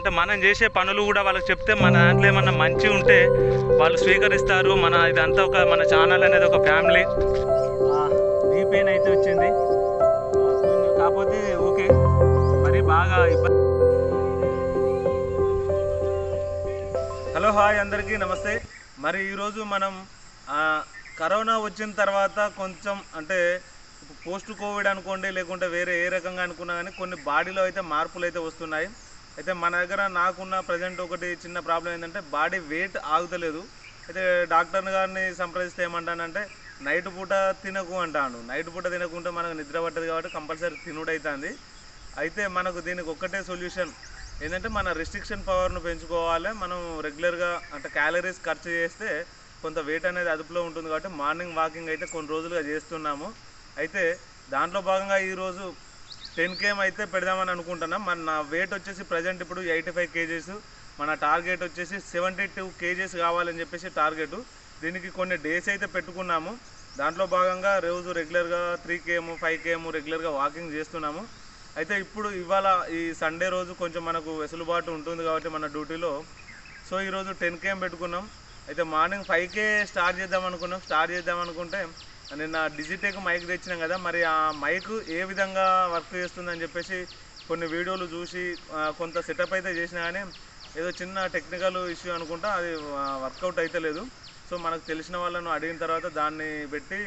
అంటే మనం చేసే పనులు కూడా వాళ్ళకి చెప్తే మన దాంట్లో ఏమన్నా మంచి ఉంటే వాళ్ళు స్వీకరిస్తారు. ఇదంతా మన ఛానల్ అనేది ఒక ఫ్యామిలీ. ఈ పెయిన్ అయితే వచ్చింది, కాకపోతే ఓకే, మరి బాగా ఇబ్బంది. హలో హాయ్ అందరికీ నమస్తే. మరి ఈరోజు మనం కరోనా వచ్చిన తర్వాత కొంచెం అంటే పోస్ట్ కోవిడ్ అనుకోండి, లేకుంటే వేరే ఏ రకంగా అనుకున్నా కానీ కొన్ని బాడీలో అయితే మార్పులు అయితే వస్తున్నాయి. అయితే మన దగ్గర నాకున్న ప్రజెంట్ ఒకటి చిన్న ప్రాబ్లం ఏంటంటే బాడీ వెయిట్ ఆగుతలేదు. అయితే డాక్టర్ గారిని సంప్రదిస్తే ఏమంటానంటే నైట్ పూట తినకు అంటాను. నైట్ పూట తినకుంటే మనకు నిద్ర పట్టదు కాబట్టి కంపల్సరీ తినుడవుతుంది. అయితే మనకు దీనికి ఒక్కటే సొల్యూషన్ ఏంటంటే మన రెస్ట్రిక్షన్ పవర్ను పెంచుకోవాలి. మనం రెగ్యులర్గా అంటే క్యాలరీస్ ఖర్చు చేస్తే కొంత వెయిట్ అనేది అదుపులో ఉంటుంది. కాబట్టి మార్నింగ్ వాకింగ్ అయితే కొన్ని రోజులుగా చేస్తున్నాము. అయితే దాంట్లో భాగంగా ఈరోజు 10 km అయితే పెడదామని అనుకుంటున్నాం. నా వెయిట్ వచ్చేసి ప్రజెంట్ ఇప్పుడు 85 kgs. మన టార్గెట్ వచ్చేసి 72 kgs కావాలని చెప్పేసి టార్గెట్. దీనికి కొన్ని డేస్ అయితే పెట్టుకున్నాము. దాంట్లో భాగంగా రోజు రెగ్యులర్గా 3 km 5 km రెగ్యులర్గా వాకింగ్ చేస్తున్నాము. అయితే ఇవాళ ఈ సండే రోజు కొంచెం మనకు వెసులుబాటు ఉంటుంది కాబట్టి మన డ్యూటీలో సో ఈరోజు 10 km పెట్టుకున్నాం. అయితే మార్నింగ్ 5k స్టార్ట్ చేద్దాం అనుకుంటే నిన్న డిజిటెక్ మైక్ తెచ్చినాం కదా, మరి ఆ మైక్ ఏ విధంగా వర్క్ చేస్తుందని చెప్పేసి కొన్ని వీడియోలు చూసి కొంత సెటప్ అయితే చేసినా కానీ ఏదో చిన్న టెక్నికల్ ఇష్యూ అనుకుంటా అది వర్కౌట్ అయితే లేదు. సో మనకు తెలిసిన వాళ్ళను అడిగిన తర్వాత దాన్ని పెట్టి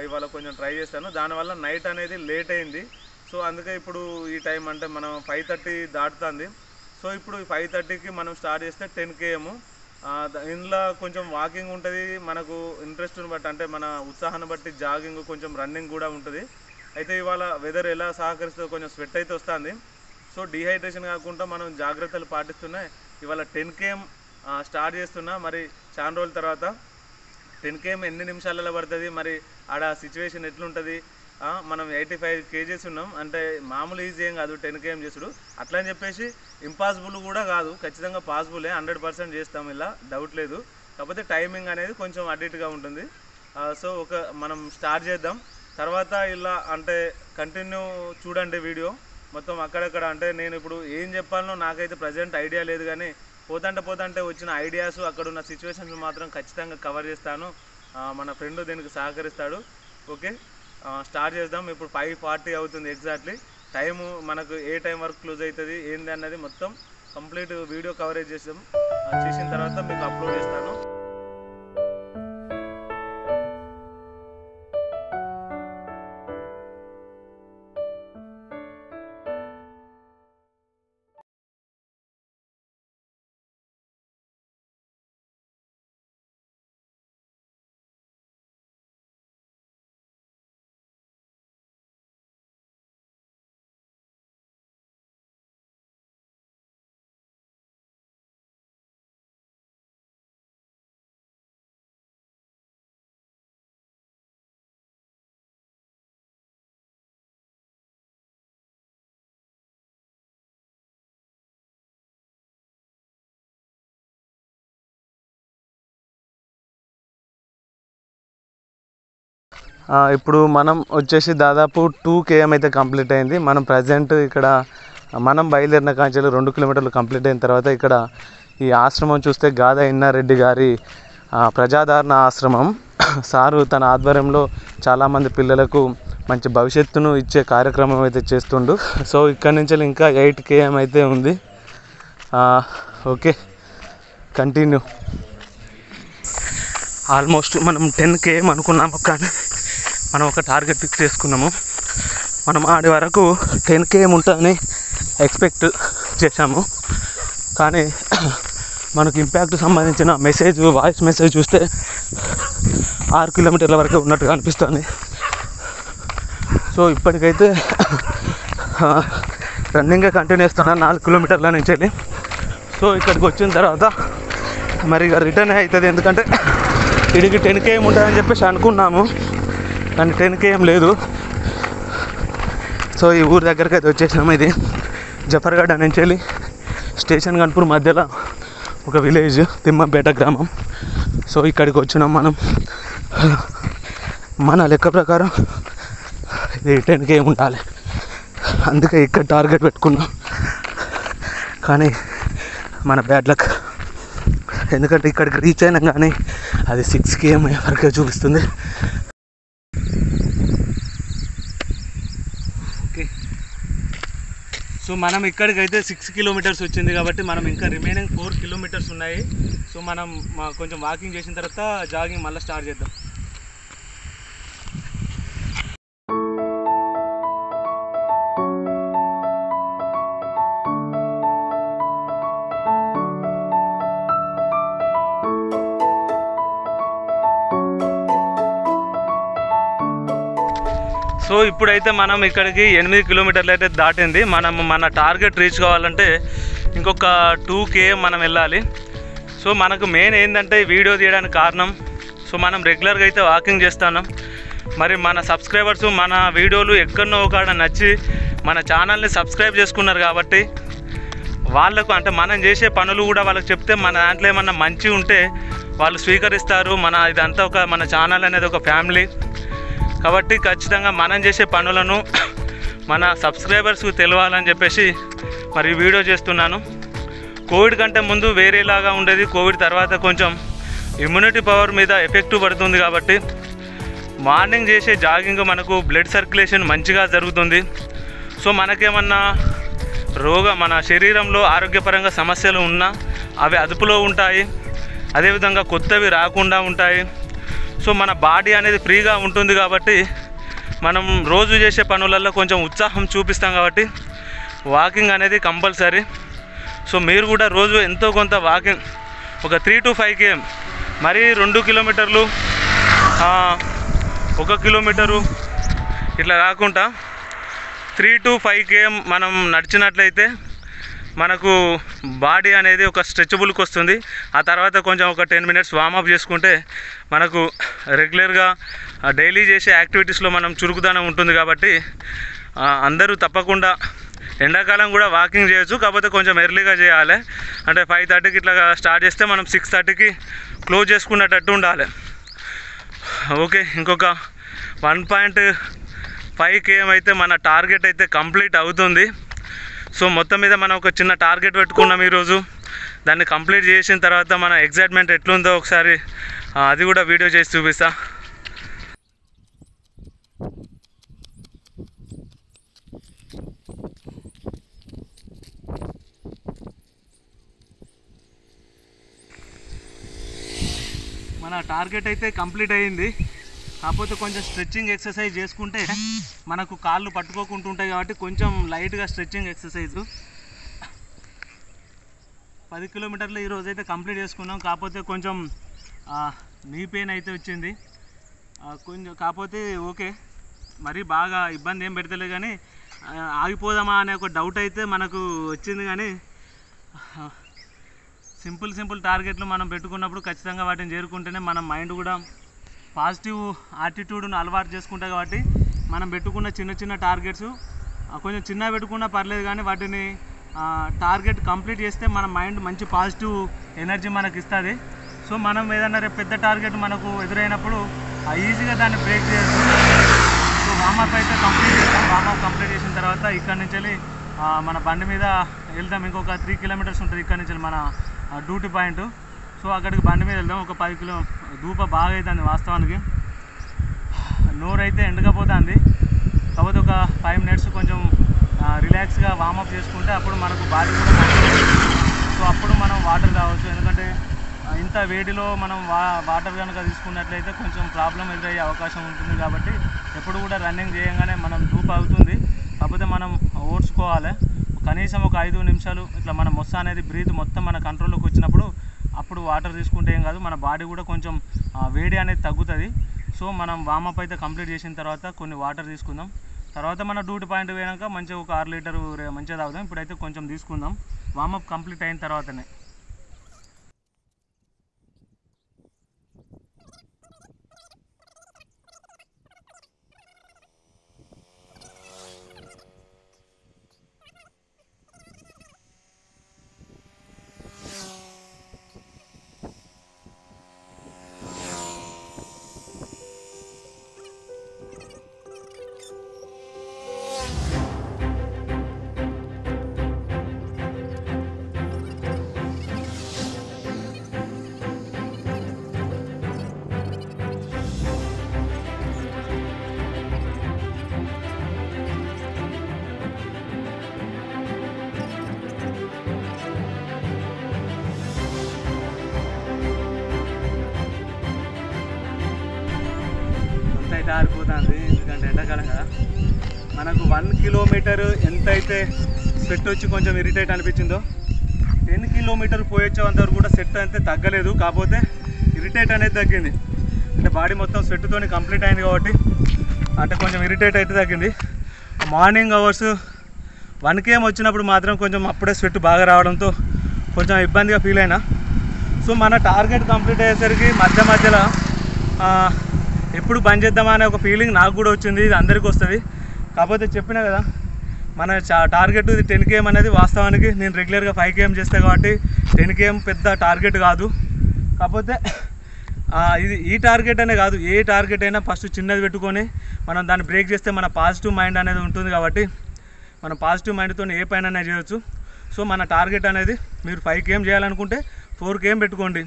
ఇవాళ కొంచెం ట్రై చేస్తాను. దానివల్ల నైట్ అనేది లేట్ అయింది. సో అందుకే ఇప్పుడు ఈ టైం అంటే మనం 5:30 దాటుతుంది. సో ఇప్పుడు 5:30కి మనం స్టార్ట్ చేస్తే 10 km. ఇందులో కొంచెం వాకింగ్ ఉంటుంది, మనకు ఇంట్రెస్ట్ని బట్టి అంటే మన ఉత్సాహాన్ని బట్టి జాగింగ్ కొంచెం రన్నింగ్ కూడా ఉంటుంది. అయితే ఇవాళ వెదర్ ఎలా సహకరిస్తుందో కొంచెం స్వెట్ అయితే వస్తుంది. సో డీహైడ్రేషన్ కాకుండా మనం జాగ్రత్తలు పాటిస్తున్నాయి. ఇవాళ 10 km స్టార్ట్ చేస్తున్నా. మరి చాలా రోజుల తర్వాత 10 km ఎన్ని నిమిషాలలో పడుతుంది, మరి ఆడ సిచ్యువేషన్ ఎట్లుంటుంది. మనం 85 kgs ఉన్నాం అంటే మామూలు ఈజీ ఏం కాదు 10 km చేసుడు. అట్లా అని చెప్పేసి ఇంపాసిబుల్ కూడా కాదు, ఖచ్చితంగా పాసిబులే, 100% చేస్తాం, ఇలా డౌట్ లేదు. కాకపోతే టైమింగ్ అనేది కొంచెం అడ్డిట్గా ఉంటుంది. సో మనం స్టార్ట్ చేద్దాం. తర్వాత ఇలా అంటే కంటిన్యూ చూడండి వీడియో మొత్తం అక్కడక్కడ. అంటే నేను ఇప్పుడు ఏం చెప్పాలనో నాకైతే ప్రజెంట్ ఐడియా లేదు, కానీ పోతంటే వచ్చిన ఐడియాస్ అక్కడున్న సిచ్యువేషన్స్ మాత్రం ఖచ్చితంగా కవర్ చేస్తాను. మన ఫ్రెండ్ దీనికి సహకరిస్తాడు. ఓకే, స్టార్ట్ చేద్దాం. ఇప్పుడు 5:40 అవుతుంది ఎగ్జాక్ట్లీ. టైము మనకు ఏ టైం వరకు క్లోజ్ అవుతుంది ఏంది అన్నది మొత్తం కంప్లీట్ వీడియో కవరేజ్ చేసిన తర్వాత మీకు అప్లోడ్ చేస్తాను. ఇప్పుడు మనం వచ్చేసి దాదాపు 2 km అయితే కంప్లీట్ అయింది. మనం ప్రజెంట్ ఇక్కడ మనం బయలుదేరిన కాంచెలు 2 కిలోమీటర్లు కంప్లీట్ అయిన తర్వాత ఇక్కడ ఈ ఆశ్రమం చూస్తే గాదా ఇన్నారెడ్డి గారి ప్రజాదరణ ఆశ్రమం. సారు తన ఆధ్వర్యంలో చాలామంది పిల్లలకు మంచి భవిష్యత్తును ఇచ్చే కార్యక్రమం అయితే చేస్తుండు. సో ఇక్కడ నుంచి ఇంకా 8 km అయితే ఉంది. Okay, continue. ఆల్మోస్ట్ మనం 10 km అనుకున్నాము, కానీ మనం ఒక టార్గెట్ ఫిక్స్ చేసుకున్నాము. మనం ఆడి వరకు 10 km ఉంటుందని ఎక్స్పెక్ట్ చేశాము, కానీ మనకు ఇంపాక్ట్ సంబంధించిన వాయిస్ మెసేజ్ చూస్తే 6 కిలోమీటర్ల వరకు ఉన్నట్టుగా అనిపిస్తుంది. సో ఇప్పటికైతే రన్నింగే కంటిన్యూ చేస్తున్నాను 4 కిలోమీటర్ల నుంచి వెళ్ళి. సో ఇక్కడికి వచ్చిన తర్వాత మరి ఇక రిటర్న్ అవుతుంది, ఎందుకంటే ఇడికి 10 km ఉంటుందని చెప్పేసి అనుకున్నాము, కానీ 10 km లేదు. సో ఈ ఊరి దగ్గరికి అయితే వచ్చేసినాము. ఇది జఫర్గఢ్ నుంచి వెళ్ళి స్టేషన్ గన్పూర్ మధ్యలో ఒక విలేజ్, తిమ్మంపేట గ్రామం. సో ఇక్కడికి వచ్చినాం మనం. మన లెక్క ప్రకారం ఇది 10 km ఉండాలి, అందుకే ఇక్కడ టార్గెట్ పెట్టుకున్నాం. కానీ మన బ్యాడ్ లక్. ఎందుకంటే ఇక్కడికి రీచ్ అయినా కానీ అది 6 km వరకే చూపిస్తుంది. ఓకే, సో మనం ఇక్కడికైతే 6 kilometers వచ్చింది కాబట్టి మనం ఇంకా రిమైనింగ్ 4 kilometers ఉన్నాయి. సో మనం కొంచెం వాకింగ్ చేసిన తర్వాత జాగింగ్ మళ్ళీ స్టార్ట్ చేద్దాం. సో ఇప్పుడైతే మనం ఇక్కడికి 8 kilometers అయితే దాటింది. మనం మన టార్గెట్ రీచ్ కావాలంటే ఇంకొక 2 km మనం వెళ్ళాలి. సో మనకు మెయిన్ ఏంటంటే వీడియో తీయడానికి కారణం, సో మనం రెగ్యులర్గా అయితే వాకింగ్ చేస్తున్నాం. మరి మన సబ్స్క్రైబర్స్ మన వీడియోలు ఎక్కడనో ఒకడ నచ్చి మన ఛానల్ని సబ్స్క్రైబ్ చేసుకున్నారు కాబట్టి వాళ్ళకు అంటే మనం చేసే పనులు కూడా వాళ్ళకి చెప్తే మన దాంట్లో ఏమన్నా మంచి ఉంటే వాళ్ళు స్వీకరిస్తారు. ఇదంతా మన ఛానల్ అనేది ఒక ఫ్యామిలీ కాబట్టి ఖచ్చితంగా మనం చేసే పనులను మన సబ్స్క్రైబర్స్కు తెలియాలని చెప్పేసి మరి వీడియో చేస్తున్నాను. కోవిడ్ కంటే ముందు వేరేలాగా ఉండేది, కోవిడ్ తర్వాత కొంచెం ఇమ్యూనిటీ పవర్ మీద ఎఫెక్ట్ పడుతుంది కాబట్టి మార్నింగ్ చేసే జాగింగ్ మనకు బ్లడ్ సర్క్యులేషన్ మంచిగా జరుగుతుంది. సో మనకేమన్నా మన శరీరంలో ఆరోగ్యపరంగా సమస్యలు ఉన్నా అవి అదుపులో ఉంటాయి, అదేవిధంగా కొత్తవి రాకుండా ఉంటాయి. సో మన బాడీ అనేది ఫ్రీగా ఉంటుంది కాబట్టి మనం రోజు చేసే పనులలో కొంచెం ఉత్సాహం చూపిస్తాం కాబట్టి వాకింగ్ అనేది కంపల్సరీ. సో మీరు కూడా రోజు ఎంతో కొంత వాకింగ్ ఒక 3 to 5 km, మరీ 2 kilometers 1 kilometer ఇట్లా కాకుండా 3 to 5 km మనం నడిచినట్లయితే మనకు బాడీ అనేది ఒక స్ట్రెచబుల్కి వస్తుంది. ఆ తర్వాత కొంచెం ఒక 10 minutes వార్మప్ చేసుకుంటే మనకు రెగ్యులర్గా డైలీ చేసే యాక్టివిటీస్లో మనం చురుకుదనం ఉంటుంది కాబట్టి అందరూ తప్పకుండా ఎండాకాలం కూడా వాకింగ్ చేయొచ్చు, కాకపోతే కొంచెం ఎర్లీగా చేయాలి. అంటే 5:30కి ఇట్లా స్టార్ట్ చేస్తే మనం 6:30కి క్లోజ్ చేసుకునేటట్టు ఉండాలి. ఓకే, ఇంకొక 1.5 km అయితే మన టార్గెట్ అయితే కంప్లీట్ అవుతుంది. సో మొత్తం మీద మనం ఒక చిన్న టార్గెట్ పెట్టుకున్నాం ఈరోజు. దాన్ని కంప్లీట్ చేసిన తర్వాత మన ఎగ్జైట్మెంట్ ఎట్లుందో ఒకసారి అది కూడా వీడియో చేసి చూపిస్తా. మన టార్గెట్ అయితే కంప్లీట్ అయ్యింది, కాకపోతే కొంచెం స్ట్రెచ్చింగ్ ఎక్సర్సైజ్ చేసుకుంటే మనకు కాళ్ళు పట్టుకోకుండా ఉంటాయి కాబట్టి కొంచెం లైట్గా స్ట్రెచ్చింగ్ ఎక్సర్సైజు 10 kilometers ఈరోజు అయితే కంప్లీట్ చేసుకున్నాం. కాకపోతే కొంచెం నీ పెయిన్ అయితే వచ్చింది కొంచెం, కాకపోతే ఓకే మరీ బాగా ఇబ్బంది ఏం పెడతలే కానీ ఆగిపోదామా అనే ఒక డౌట్ అయితే మనకు వచ్చింది. కానీ సింపుల్ టార్గెట్లు మనం పెట్టుకున్నప్పుడు ఖచ్చితంగా వాటిని చేరుకుంటేనే మన మైండ్ కూడా పాజిటివ్ యాటిట్యూడ్ను అలవాటు చేసుకుంటాయి. కాబట్టి మనం పెట్టుకున్న చిన్న టార్గెట్స్ కొంచెం చిన్న పెట్టుకున్నా పర్లేదు కానీ వాటిని టార్గెట్ కంప్లీట్ చేస్తే మన మైండ్ మంచి పాజిటివ్ ఎనర్జీ మనకి ఇస్తుంది. సో మనం ఏదైనా రేపు పెద్ద టార్గెట్ మనకు ఎదురైనప్పుడు ఈజీగా దాన్ని బ్రేక్ చేయొచ్చు. సో వార్మప్ అయితే కంప్లీట్ చేద్దాం. వార్మప్ కంప్లీట్ చేసిన తర్వాత ఇక్కడ నుంచి వెళ్ళి మన బండి మీద వెళ్దాం. ఇంకొక 3 kilometers ఉంటుంది ఇక్కడ నుంచి మన డ్యూటీ పాయింట్. సో అక్కడికి బండి మీద వెళ్దాం. ఒక 10 km ధూప బాగా అవుతుంది వాస్తవానికి, నోరైతే ఎండకపోతుంది. కాకపోతే ఒక 5 minutes కొంచెం రిలాక్స్గా వార్మప్ చేసుకుంటే అప్పుడు మనకు బాడీ కూడా సో అప్పుడు మనం వాటర్ తాగవచ్చు. ఎందుకంటే ఇంత వేడిలో మనం వాటర్ కనుక తీసుకున్నట్లయితే కొంచెం ప్రాబ్లం ఎదురయ్యే అవకాశం ఉంటుంది. కాబట్టి ఎప్పుడు కూడా రన్నింగ్ చేయగానే మనం ధూప అవుతుంది, కాకపోతే మనం ఓడ్చుకోవాలి. కనీసం ఒక 5 నిమిషాలు ఇట్లా మన మొస్స అనేది బ్రీత్ మొత్తం మన కంట్రోల్లోకి వచ్చినప్పుడు అప్పుడు వాటర్ తీసుకుంటే ఏం కాదు, మన బాడీ కూడా కొంచెం వేడి అనేది తగ్గుతుంది. సో మనం వార్మప్ అయితే కంప్లీట్ చేసిన తర్వాత కొన్ని వాటర్ తీసుకుందాం. తర్వాత మన డ్యూటీ పాయింట్ పోయాక మంచిగా ఒక 6 లీటర్ మంచిగా తాగుదాం. ఇప్పుడైతే కొంచెం తీసుకుందాం వార్మప్ కంప్లీట్ అయిన తర్వాతనే. కారిపోతుంది, ఎందుకంటే ఎండాకాలం కదా. మనకు 1 కిలోమీటర్ ఎంతైతే స్వెట్ వచ్చి కొంచెం ఇరిటేట్ అనిపించిందో 10 కిలోమీటర్లు పోయొచ్చేంత వరకు కూడా స్వెట్ అయితే తగ్గలేదు, కాకపోతే ఇరిటేట్ అనేది తగ్గింది. అంటే బాడీ మొత్తం స్వెట్తో కంప్లీట్ అయింది కాబట్టి అంటే కొంచెం ఇరిటేట్ అయితే తగ్గింది. మార్నింగ్ అవర్స్ 1 km వచ్చినప్పుడు మాత్రం కొంచెం అప్పుడే స్వెట్ బాగా రావడంతో కొంచెం ఇబ్బందిగా ఫీల్ అయినా. సో మన టార్గెట్ కంప్లీట్ అయ్యేసరికి మధ్యలో ఎప్పుడు బంద్ చేద్దామా అనే ఒక ఫీలింగ్ నాకు కూడా వచ్చింది, ఇది అందరికీ వస్తుంది. కాకపోతే చెప్పినా కదా మన టార్గెట్ ఇది 10 km అనేది వాస్తవానికి నేను రెగ్యులర్గా 5 km చేస్తాను కాబట్టి 10 km పెద్ద టార్గెట్ కాదు. కాకపోతే ఇది ఈ టార్గెట్ అనే కాదు, ఏ టార్గెట్ అయినా ఫస్ట్ చిన్నది పెట్టుకొని మనం దాన్ని బ్రేక్ చేస్తే మన పాజిటివ్ మైండ్ అనేది ఉంటుంది కాబట్టి మన పాజిటివ్ మైండ్తో ఏ పైన చేయొచ్చు. సో మన టార్గెట్ అనేది మీరు 5 km చేయాలనుకుంటే 4 km పెట్టుకోండి,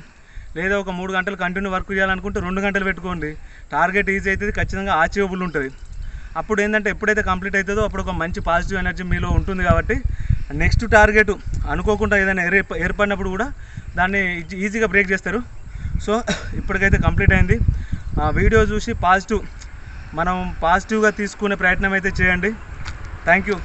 లేదా ఒక 3 గంటలు కంటిన్యూ వర్క్ చేయాలనుకుంటే 2 గంటలు పెట్టుకోండి. టార్గెట్ ఈజీ అవుతుంది, ఖచ్చితంగా అచీవబుల్ ఉంటుంది. అప్పుడు ఏంటంటే ఎప్పుడైతే కంప్లీట్ అవుతుందో అప్పుడు ఒక మంచి పాజిటివ్ ఎనర్జీ మీలో ఉంటుంది కాబట్టి నెక్స్ట్ టార్గెట్ అనుకోకుండా ఏదైనా ఏర్పడినప్పుడు కూడా దాన్ని ఈజీగా బ్రేక్ చేస్తారు. సో ఇప్పటికైతే కంప్లీట్ అయింది. వీడియో చూసి మనం పాజిటివ్గా తీసుకునే ప్రయత్నం అయితే చేయండి. Thank you.